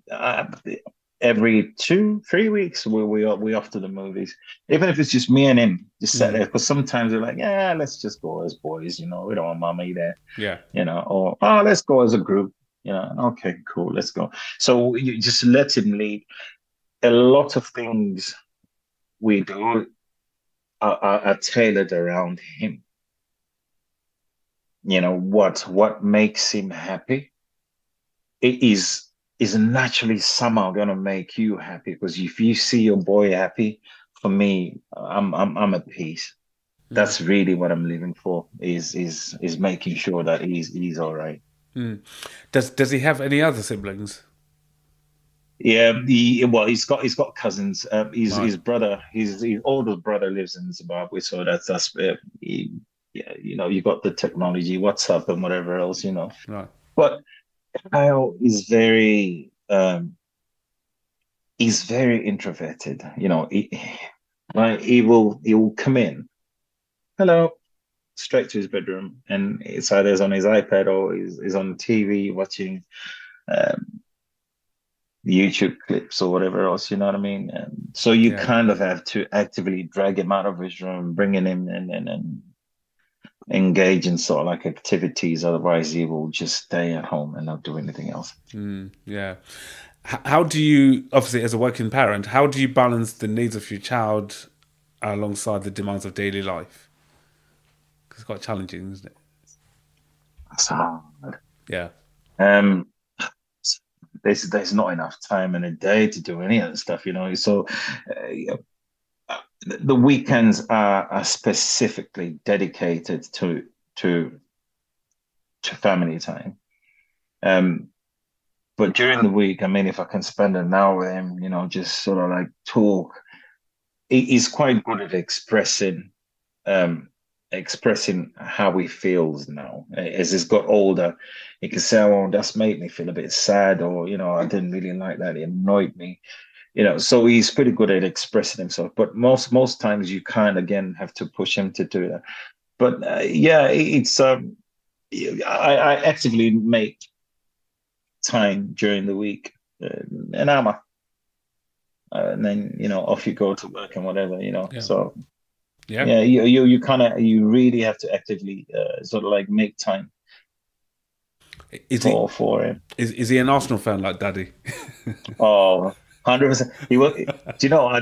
every 2, 3 weeks we off to the movies, even if it's just me and him, just sat there. Because sometimes we're like, yeah, let's just go as boys. We don't want mommy there. yeah, Or oh, let's go as a group. Okay, cool, let's go. So you just let him lead. A lot of things we do are tailored around him. What makes him happy, it is naturally somehow gonna make you happy, because if you see your boy happy, for me, I'm at peace. That's really what I'm living for, is making sure that he's all right. Does he have any other siblings? Yeah, well, he's got cousins. His Right, brother, his older brother lives in Zimbabwe, so yeah, you got the technology, WhatsApp and whatever else. right. But Kyle is very introverted. Right? He will come in, hello, straight to his bedroom, and it's either he's on his iPad or he's on TV watching um, YouTube clips or whatever else. You know what I mean? And so you Yeah, kind of have to actively drag him out of his room, bringing him in, and engage in sort of like activities. Otherwise, he will just stay at home and not do anything else. yeah. How do you, obviously, as a working parent, how do you balance the needs of your child alongside the demands of daily life? 'Cause it's quite challenging, isn't it? So, Yeah, um, there's not enough time in a day to do any of that stuff. So, yeah, the weekends are specifically dedicated to family time. Um, but during the week, I mean, if I can spend an hour with him, just sort of like talk, he's quite good at um, expressing how he feels now. As he's got older, he can say, "Oh, that's made me feel a bit sad," or I didn't really like that; it annoyed me. So he's pretty good at expressing himself. But most times, you kind of again have to push him to do that. But yeah, it's I actively make time during the week, an hour, and then off you go to work and whatever. yeah, So yeah. yeah, you really have to actively sort of like make time Is he for him. is he an Arsenal fan like Daddy? Oh, 100%. He was. Do you know? I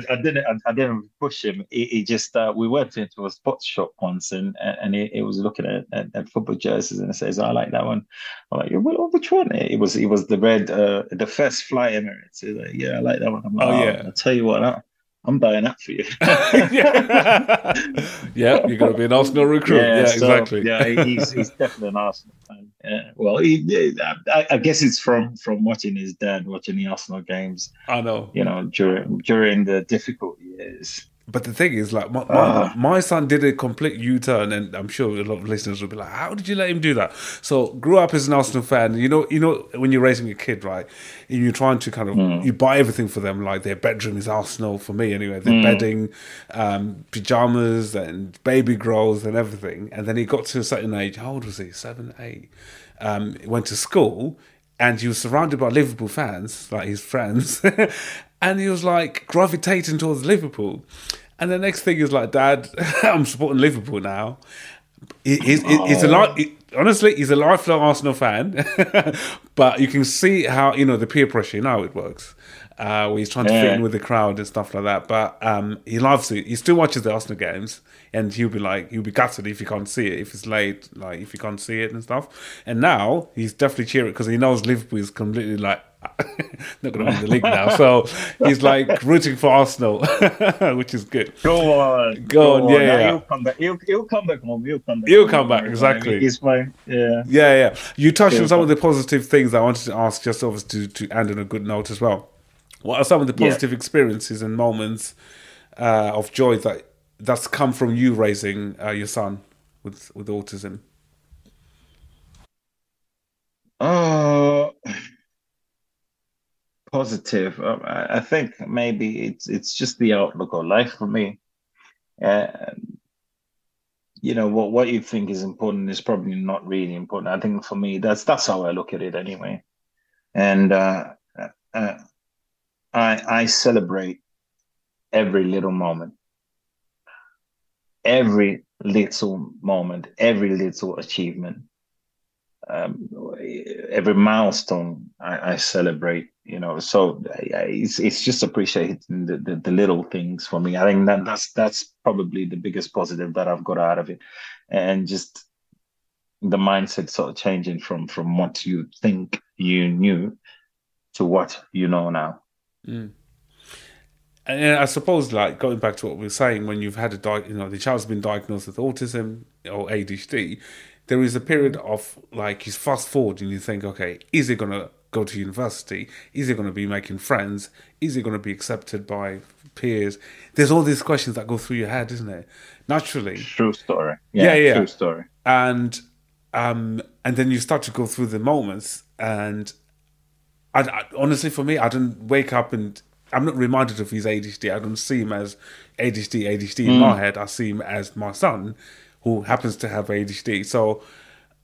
didn't push him. He just. We went into a sports shop once, and he was looking at football jerseys, and he says, "I like that one." I'm like, "Well, which one?" It was the red, the first Fly Emirates. He's like, "Yeah, I like that one." I'm like, Oh "Oh, yeah, I'll tell you what, I'm buying that for you." yeah, yeah. You're gonna be an Arsenal recruit. Yeah, Yeah, so exactly. yeah, he's definitely an Arsenal fan. Yeah, well, I guess it's from watching his dad watching the Arsenal games, I know. during the difficult years. But the thing is, like, my, my, Ah, my son did a complete U-turn, and I'm sure a lot of listeners will be like, "How did you let him do that?" So, grew up as an Arsenal fan. When you're raising a kid, right, and you're trying to kind of mm, you buy everything for them, like their bedroom is Arsenal for me anyway. Their mm, bedding, pajamas, and baby grows and everything. And then he got to a certain age. How old was he? 7, 8. Went to school, and he was surrounded by Liverpool fans, like his friends, and he was like gravitating towards Liverpool. And the next thing is like, Dad, I'm supporting Liverpool now, He's a lot. Honestly, he's a lifelong Arsenal fan, but you can see how the peer pressure. You know how it works. Where he's trying to fit in with the crowd and stuff like that. But he loves it. He still watches the Arsenal games, and he'll be gutted if he can't see it, if it's late, like if he can't see it and stuff. And now he's definitely cheering because he knows Liverpool is completely like not going to win the league now. So he's like rooting for Arsenal, which is good. Go on, yeah. He'll come back. He'll come back home. He'll come back. Exactly. He's fine. Yeah. Yeah. You touched on some of the positive things I wanted to ask, just obviously to end on a good note as well. What are some of the positive experiences and moments of joy that's come from you raising your son with autism? Positive. I think maybe it's just the outlook on life for me. What you think is important is probably not really important. I think for me, that's how I look at it anyway. And I celebrate every little moment, every little achievement, every milestone I celebrate. So it's just appreciating the little things for me. I think that's probably the biggest positive that I've got out of it, and just the mindset sort of changing from what you think you knew to what you know now. Mm. And I suppose, like going back to what we were saying, when you've had the child's been diagnosed with autism or ADHD, there is a period of like you fast forward and you think, okay, is he gonna go to university? Is he gonna be making friends? Is he gonna be accepted by peers? There's all these questions that go through your head, isn't it? Naturally. True story. Yeah. True story. And then you start to go through the moments, and I honestly, for me, I don't wake up and I'm not reminded of his ADHD. I don't see him as ADHD in my head. I see him as my son, who happens to have ADHD. So,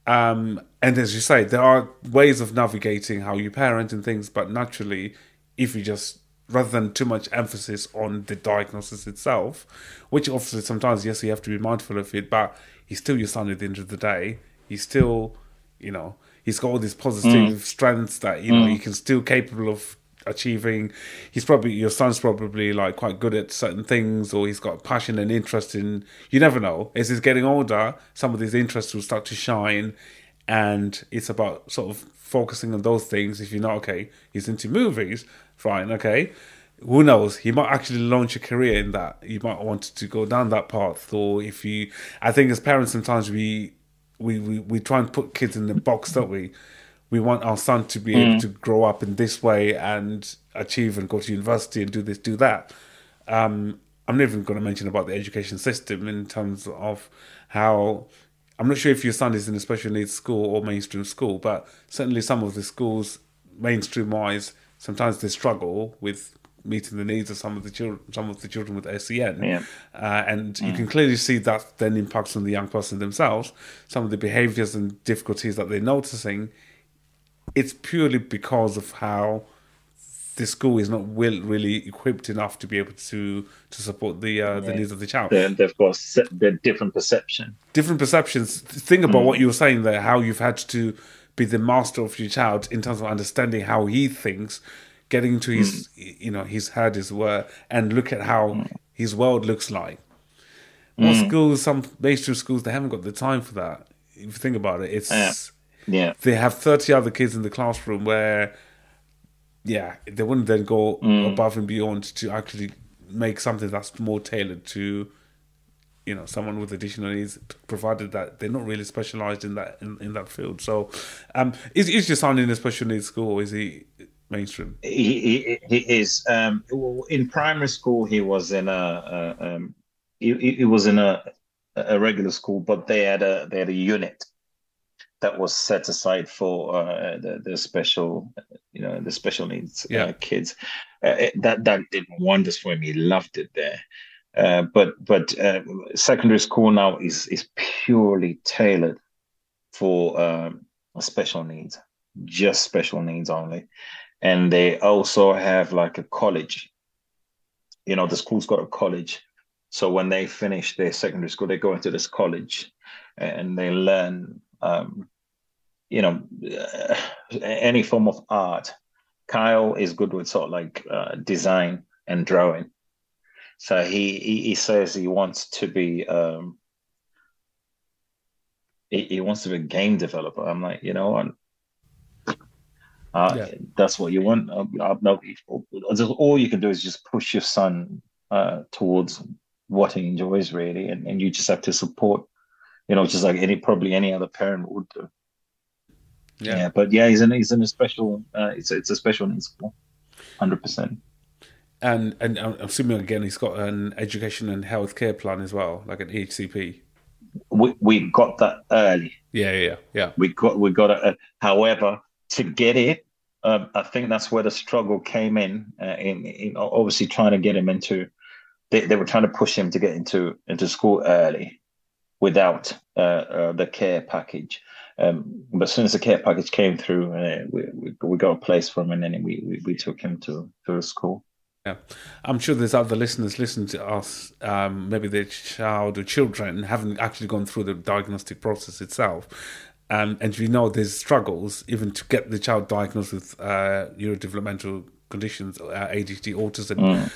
and as you say, there are ways of navigating how you parent and things, but naturally, if you just, rather than too much emphasis on the diagnosis itself, which obviously sometimes, yes, you have to be mindful of it, but he's still your son at the end of the day. He's still, he's got all these positive strengths that, he can still capable of achieving. Your son's probably like quite good at certain things, or he's got passion and interest in, you never know. As he's getting older, some of these interests will start to shine, and it's about sort of focusing on those things. If okay, he's into movies, fine, okay. Who knows? He might actually launch a career in that. You might want to go down that path. Or I think as parents sometimes we try and put kids in the box, don't we? We want our son to be able to grow up in this way and achieve and go to university and do this, do that. I'm not even going to mention about the education system in terms of how, I'm not sure if your son is in a special needs school or mainstream school, but certainly some of the schools, mainstream-wise, sometimes they struggle with meeting the needs of some of the children with SEN. And you can clearly see that then impacts on the young person themselves. Some of the behaviours and difficulties that they're noticing, it's purely because of how the school is not really equipped enough to be able to support the needs of the child. They've got the different perceptions. Think about what you were saying there, how you've had to be the master of your child in terms of understanding how he thinks, getting into his his head, as were, and look at how his world looks like. Most schools, some mainstream schools, they haven't got the time for that. If you think about it, it's they have 30 other kids in the classroom where they wouldn't then go above and beyond to actually make something that's more tailored to someone with additional needs, provided that they're not really specialized in that field. So is your son in a special needs school, or is he mainstream? He is. In primary school, he was in he was in a regular school, but they had a unit that was set aside for the special the special needs kids. That did wonders for him. He loved it there. But secondary school now is purely tailored for special needs, just special needs only. And they also have like a college. The school's got a college So when they finish their secondary school, they go into this college and they learn, you know, any form of art. Kyle is good with sort of like design and drawing. So he says he wants to be he wants to be a game developer. I'm like, you know, and Yeah. that's what you want. No, all you can do is just push your son towards what he enjoys really, and you just have to support, you know, just like probably any other parent would do. Yeah. Yeah, but yeah, he's in a special. It's a special needs school, 100%. And I'm assuming again he's got an education and healthcare plan as well, like an EHCP. We got that early. Yeah. We got it. However, to get it, I think that's where the struggle came in obviously trying to get him into. They were trying to push him to get into school early without the care package. But as soon as the care package came through, we got a place for him, and then we took him to the school. Yeah, I'm sure there's other listeners listening to us. Maybe their child or children haven't actually gone through the diagnostic process itself, and we know there's struggles even to get the child diagnosed with neurodevelopmental conditions, ADHD, autism.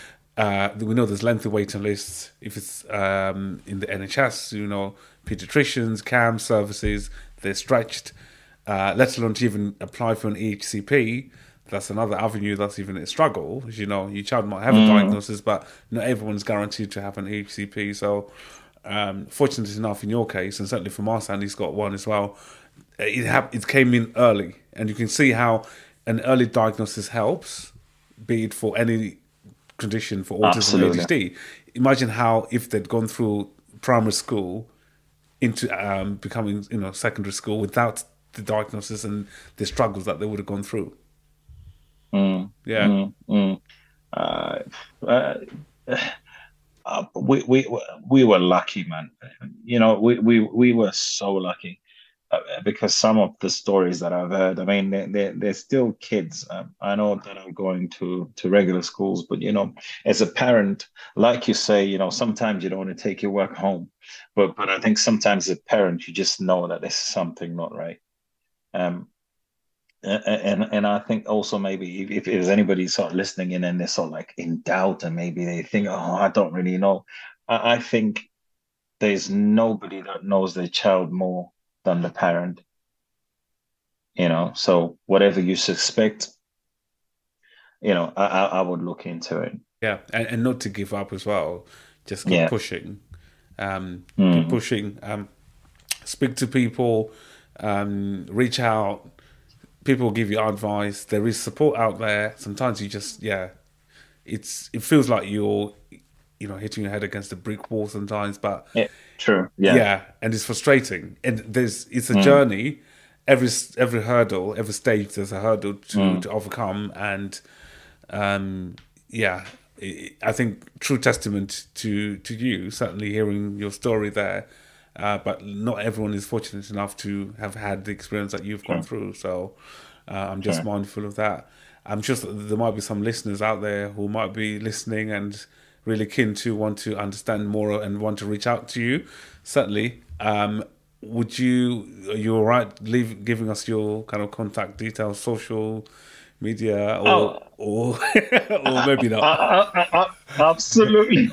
We know there's lengthy waiting lists. If it's in the NHS, you know, pediatricians, CAM services, they're stretched. Let alone to even apply for an EHCP. That's another avenue that's even a struggle. As you know, your child might have a diagnosis, but not everyone's guaranteed to have an EHCP. So, fortunately enough, in your case, and certainly from our son, he's got one as well. It came in early, and you can see how an early diagnosis helps, be it for any condition for autism and ADHD. Imagine how if they'd gone through primary school into becoming, you know, secondary school without the diagnosis and the struggles that they would have gone through. We were lucky, man. You know, we were so lucky because some of the stories that I've heard, I mean, they're still kids. I know that are going to regular schools, but you know, as a parent, like you say, you know, sometimes you don't want to take your work home, but I think sometimes as a parent, you just know that there's something not right. Um, and I think also maybe if there's anybody sort of listening in and they're sort of like in doubt and maybe they think, oh, I don't really know. I think there's nobody that knows their child more than the parent, you know. So whatever you suspect, you know, I would look into it. Yeah, and not to give up as well. Just keep pushing. Keep pushing. Speak to people. Reach out. People give you advice. There is support out there. Sometimes you just, it feels like you're, you know, hitting your head against a brick wall sometimes. But true. Yeah, and it's frustrating. And it's a journey. Every hurdle, every stage, there's a hurdle to overcome. And I think true testament to you. Certainly hearing your story there. But not everyone is fortunate enough to have had the experience that you've gone through. So I'm just mindful of that. I'm sure there might be some listeners out there who might be listening and really keen to want to understand more and want to reach out to you. Certainly. Are you all right giving us your kind of contact details, social media, or maybe not? Absolutely.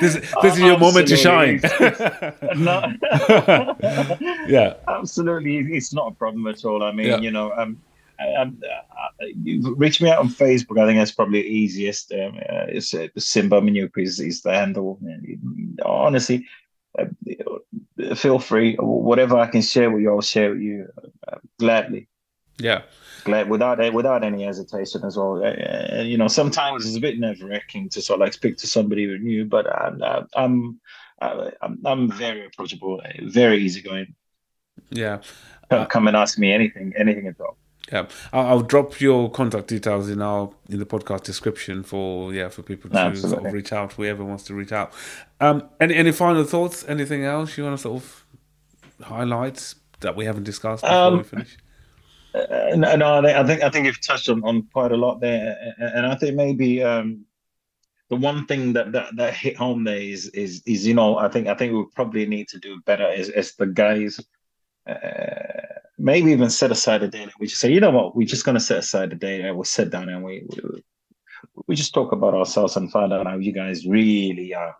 This is your moment to shine. No. Yeah, absolutely. It's not a problem at all. I mean, you know, you reach me out on Facebook. I think that's probably the easiest. It's Simba Munyukwi is the handle. Honestly, feel free. Whatever I can share with you, I'll share with you gladly. Yeah. Glad without any hesitation as well. You know, sometimes it's a bit nerve-wracking to sort of like speak to somebody new, but I'm very approachable, very easygoing. Yeah. Come and ask me anything at all. Yeah, I'll drop your contact details in the podcast description for people to sort of reach out, whoever wants to reach out. Any final thoughts? Anything else you want to sort of highlight that we haven't discussed before we finish? No, I think you've touched on quite a lot there, and I think maybe the one thing that hit home there is I think we probably need to do better as the guys, maybe even set aside a day that we just say, you know what, we're just going to set aside a day and we'll sit down and we just talk about ourselves and find out how you guys really are,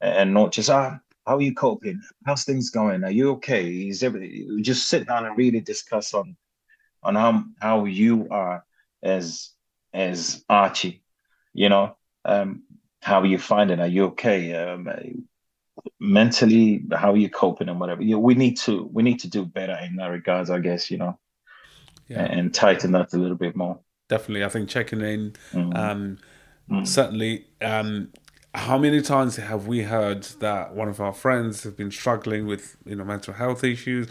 and not just how are you coping, how's things going, are you okay, is everything, we just sit down and really discuss on how you are as Archie, you know, how are you finding? Are you okay? Mentally, how are you coping and whatever? We need to do better in that regards, I guess, Yeah, and tighten that a little bit more. definitely. I think checking in, Mm. certainly. How many times have we heard that one of our friends has been struggling with, mental health issues?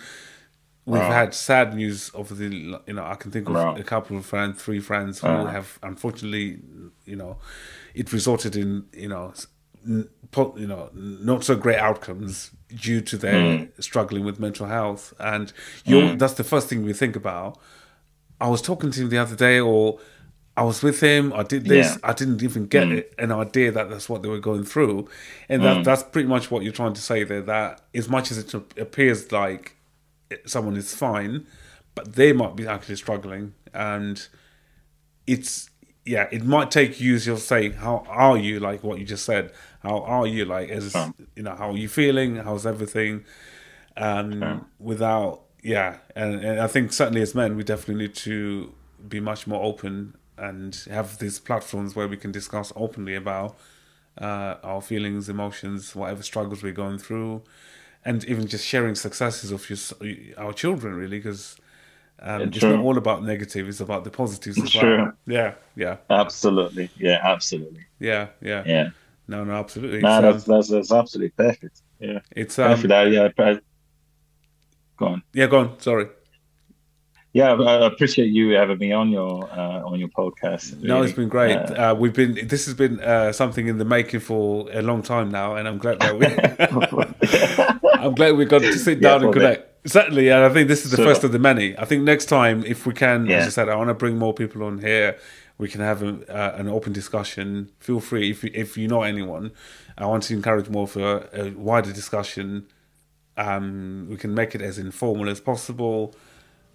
We've had sad news of I can think of a couple of friends, 3 friends who have, unfortunately, it resulted in, not so great outcomes due to their struggling with mental health. And that's the first thing we think about. I was talking to him the other day, or I was with him, I did this, I didn't even get an idea that that's what they were going through. And that's pretty much what you're trying to say there, that as much as it appears like someone is fine, but they might be actually struggling. And it might take you, as you'll say, how are you, like what you just said, how are you, like, as how are you feeling, how's everything, without and I think certainly as men we definitely need to be much more open and have these platforms where we can discuss openly about our feelings, emotions, whatever struggles we're going through, and even just sharing successes of our children, really, because it's not all about negative, it's about the positives as well. Yeah. Absolutely. Yeah, absolutely. Yeah. No, absolutely. No, that's absolutely perfect. Yeah. It's perfect. Go on. Yeah, go on. Sorry. Yeah, I appreciate you having me on your podcast. Really. No, it's been great. This has been something in the making for a long time now, and I'm glad that we got to sit down and connect. Certainly, and I think this is the first of the many. I think next time, if we can, as I said, I want to bring more people on here. We can have an open discussion. Feel free, if you know anyone. I want to encourage more for a wider discussion. We can make it as informal as possible.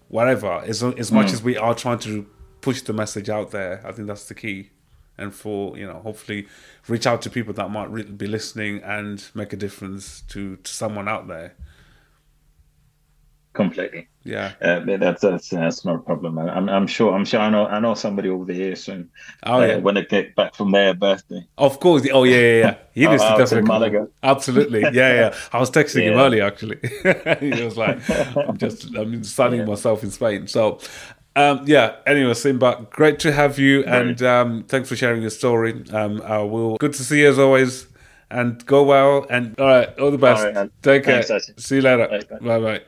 Whatever, as much as we are trying to push the message out there, I think that's the key. And for, hopefully reach out to people that might be listening and make a difference to someone out there. Completely. Yeah. That's not a problem. I'm sure I know somebody over here soon. When they get back from their birthday. Of course. Oh yeah. He needs to definitely come. Absolutely. Yeah. I was texting him earlier actually. He was like, I'm studying myself in Spain. So anyway, Simba, great to have you, and thanks for sharing your story. Good to see you as always, and go well, and all right, all the best. All right, take care. See you later. Bye.